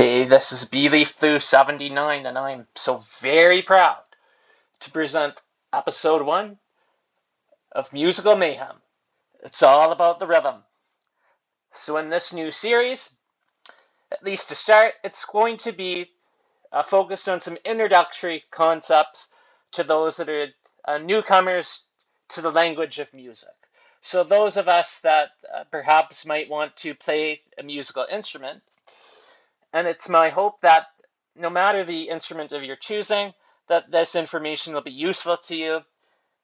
Hey, this is BeLeafBlue79, and I'm so very proud to present episode 1 of Musical Mayhem. It's all about the rhythm. So in this new series, at least to start, it's going to be focused on some introductory concepts to those that are newcomers to the language of music. So those of us that perhaps might want to play a musical instrument, and it's my hope that no matter the instrument of your choosing, that this information will be useful to you,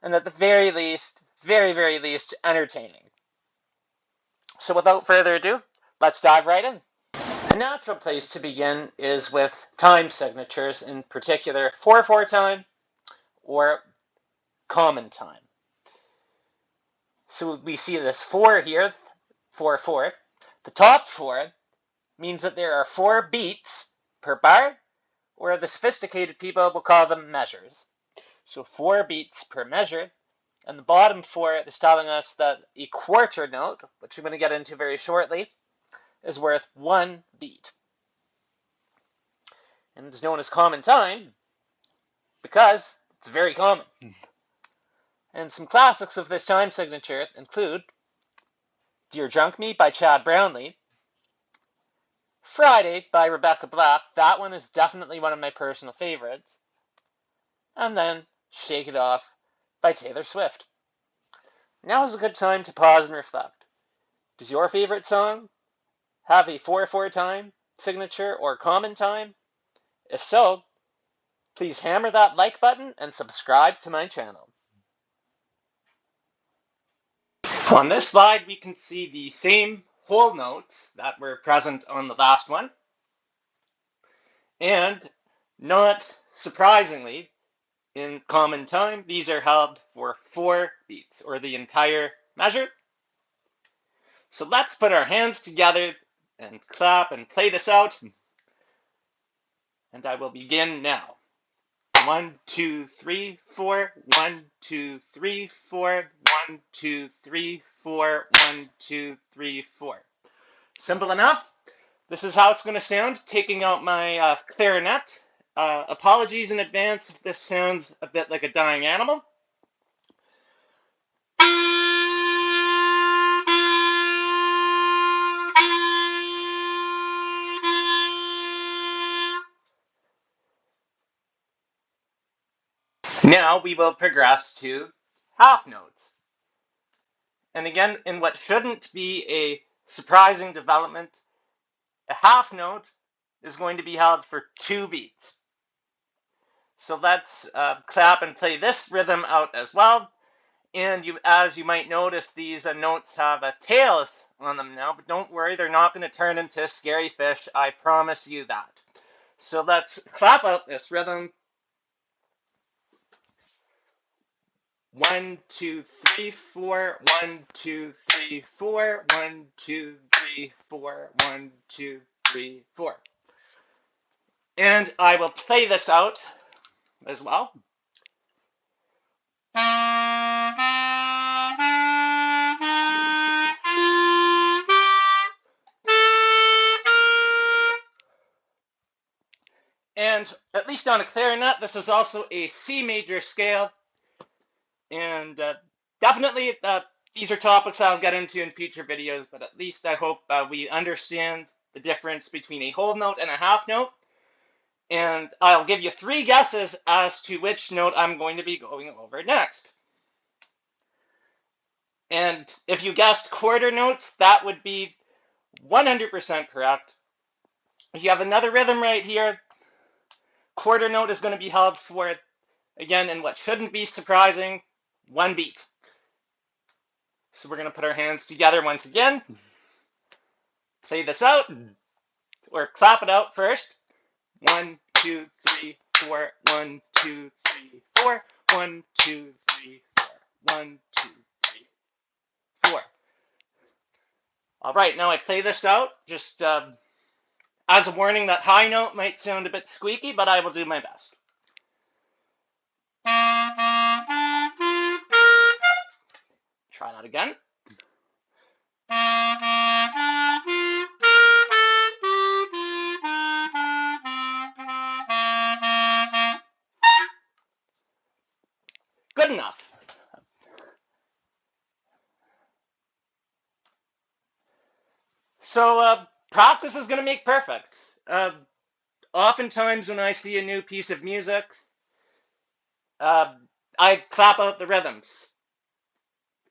and at the very least, very least, entertaining. So without further ado, let's dive right in. A natural place to begin is with time signatures, in particular 4/4 time or common time. So we see this 4 here, 4/4. The top 4 means that there are 4 beats per bar, or the sophisticated people will call them measures. So 4 beats per measure, and the bottom 4 is telling us that a quarter note, which I'm going to get into very shortly, is worth 1 beat. And it's known as common time because it's very common. And some classics of this time signature include Dear Drunk Me by Chad Brownlee, Friday by Rebecca Black. That one is definitely one of my personal favorites. And then Shake It Off by Taylor Swift. Now is a good time to pause and reflect. Does your favorite song have a 4/4 time signature or common time? If so, please hammer that like button and subscribe to my channel. On this slide, we can see the same whole notes that were present on the last one. And not surprisingly, in common time, these are held for 4 beats, or the entire measure. So let's put our hands together and clap and play this out. And I will begin now. 1, 2, 3, 4. 1, 2, 3, 4. 1, 2, 3, 4. 1, 2, 3, 4. Simple enough. This is how it's going to sound, taking out my clarinet. Apologies in advance if this sounds a bit like a dying animal. Now we will progress to half notes. And again, in what shouldn't be a surprising development, a half note is going to be held for 2 beats. So let's clap and play this rhythm out as well. And as you might notice, these notes have tails on them now, but don't worry, they're not going to turn into a scary fish, I promise you that. So let's clap out this rhythm. 1, 2, 3, 4. 1, 2, 3, 4. 1, 2, 3, 4. 1, 2, 3, 4. And I will play this out as well. And at least on a clarinet, this is also a C major scale. And definitely, these are topics I'll get into in future videos, but at least I hope we understand the difference between a whole note and a half note. And I'll give you 3 guesses as to which note I'm going to be going over next. And if you guessed quarter notes, that would be 100% correct. If you have another rhythm right here, quarter note is going to be held for, again, in what shouldn't be surprising, 1 beat. So we're going to put our hands together once again, play this out, or clap it out first. 1, 2, 3, 4. 1, 2, 3, 4. 1, 2, 3, 4. 1, 2, 3, 4. All right, now I play this out. Just as a warning, that high note might sound a bit squeaky, but I will do my best. Try that again. practice is going to make perfect. Oftentimes when I see a new piece of music, I clap out the rhythms.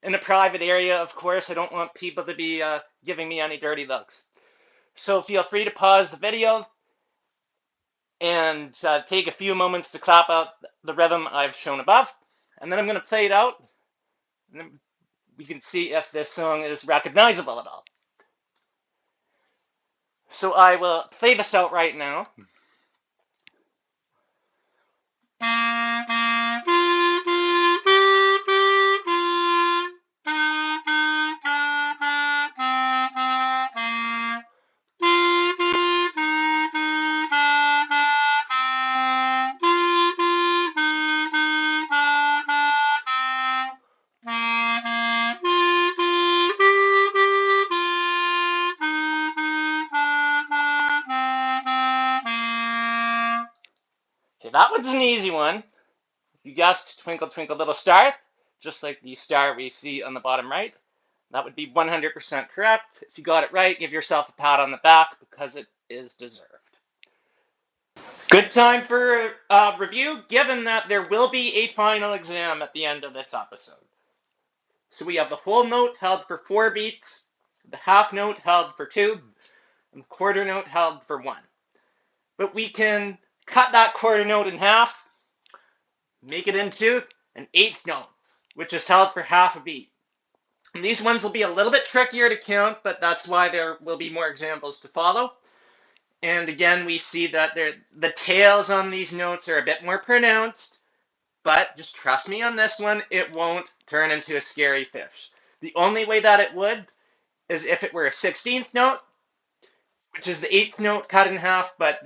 In a private area, of course, I don't want people to be giving me any dirty looks. So feel free to pause the video and take a few moments to clap out the rhythm I've shown above. And then I'm going to play it out. And then we can see if this song is recognizable at all. So I will play this out right now. Okay, that was an easy one. You guessed Twinkle Twinkle Little Star, just like the star we see on the bottom right. That would be 100% correct. If you got it right, give yourself a pat on the back because it is deserved. Good time for review, given that there will be a final exam at the end of this episode. So we have the whole note held for 4 beats, the half note held for 2, and the quarter note held for 1. But we can cut that quarter note in half, make it into an 8th note, which is held for half a beat. And these ones will be a little bit trickier to count, but that's why there will be more examples to follow. And again, we see that the tails on these notes are a bit more pronounced, but just trust me on this one, it won't turn into a scary fish. The only way that it would is if it were a 16th note, which is the 8th note cut in half, but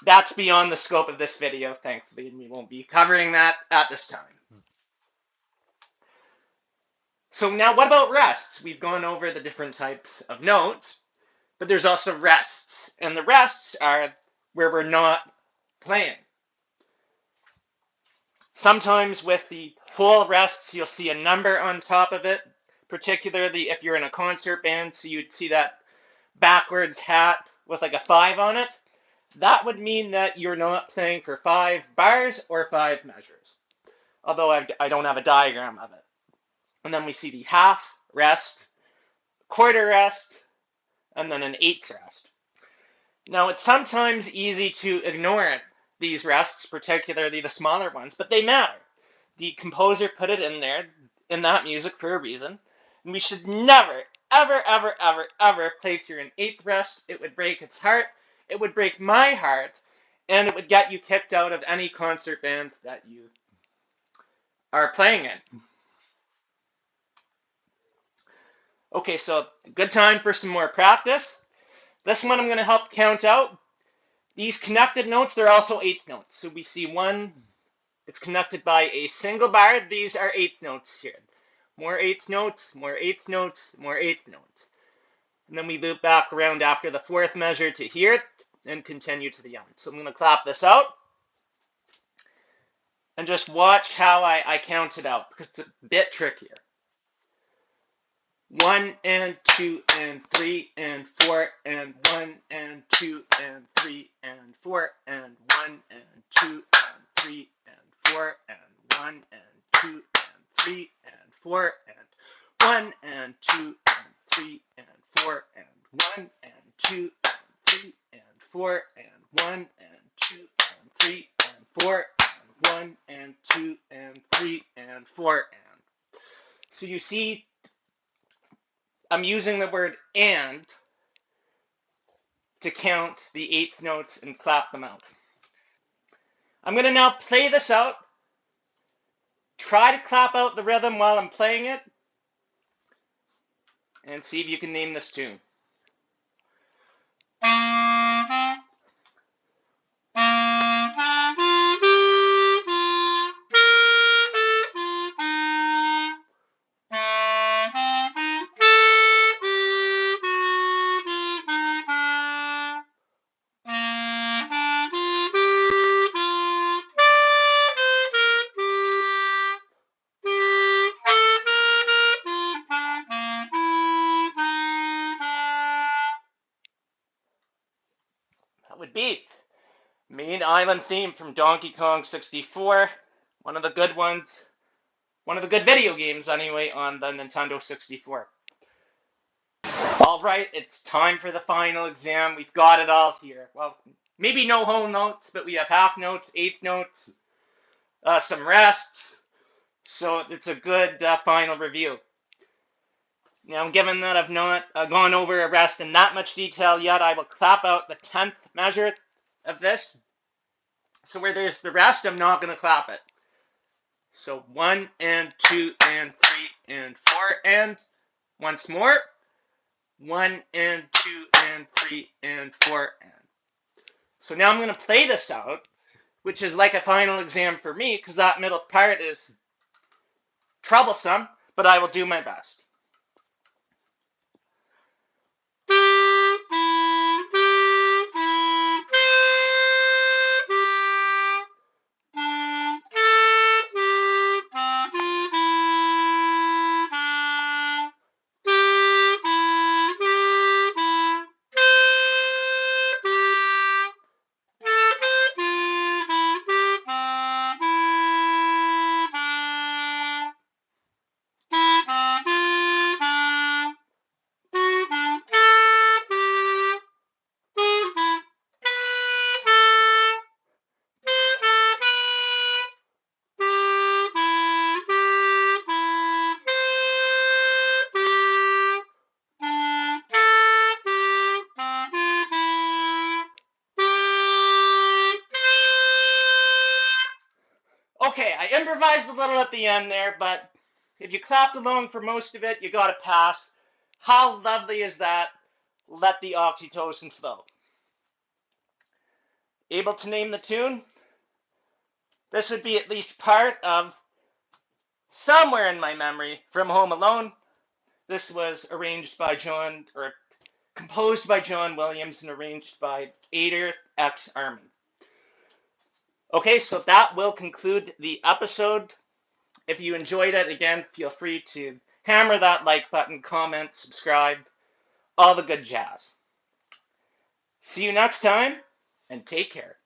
that's beyond the scope of this video, thankfully, and we won't be covering that at this time. So now what about rests? We've gone over the different types of notes, but there's also rests, and the rests are where we're not playing. Sometimes with the whole rests, you'll see a number on top of it, particularly if you're in a concert band, so you'd see that backwards hat with like a 5 on it. That would mean that you're not playing for 5 bars or 5 measures, although I don't have a diagram of it. And then we see the half rest, quarter rest, and then an 8th rest. Now, it's sometimes easy to ignore these rests, particularly the smaller ones, but they matter. The composer put it in there, in that music, for a reason, and we should never, ever, ever, ever, ever play through an 8th rest. It would break its heart, it would break my heart, and it would get you kicked out of any concert band that you are playing in. Okay, so good time for some more practice. This one I'm going to help count out. These connected notes, they're also 8th notes. So we see one, it's connected by a single bar. These are 8th notes here. More 8th notes, more 8th notes, more 8th notes. And then we loop back around after the 4th measure to here and continue to the end. So I'm going to clap this out. And just watch how I count it out, because it's a bit trickier. 1 and 2 and 3 and 4 and 1 and 2 and 3 and 4 and 1 and 2 and 3 and 4 and 1 and 2 and 3 and 4 and 1 and 2 and 3 and 4 and 1 and 2 and 3 and 4 and 1 and 2 and 3 and 4 and 1 and 2 and 3 and 4 and. So you see, I'm using the word "and" to count the 8th notes and clap them out. I'm going to now play this out. Try to clap out the rhythm while I'm playing it, and see if you can name this tune. would be Main Island theme from Donkey Kong 64. One of the good ones. One of the good video games, anyway, on the Nintendo 64. Alright, it's time for the final exam. We've got it all here. Well, maybe no whole notes, but we have half notes, eighth notes, some rests. So it's a good final review. Now, given that I've not gone over a rest in that much detail yet, I will clap out the 10th measure of this. So where there's the rest, I'm not going to clap it. So 1 and 2 and 3 and 4 and once more. 1 and 2 and 3 and 4 and. So now I'm going to play this out, which is like a final exam for me, because that middle part is troublesome, but I will do my best. Okay, I improvised a little at the end there, but if you clapped along for most of it, you got a pass. How lovely is that? Let the oxytocin flow. Able to name the tune? This would be at least part of somewhere in my memory from Home Alone. This was arranged by composed by John Williams and arranged by Ader X. Armin. Okay, so that will conclude the episode. If you enjoyed it, again, feel free to hammer that like button, comment, subscribe, all the good jazz. See you next time, and take care.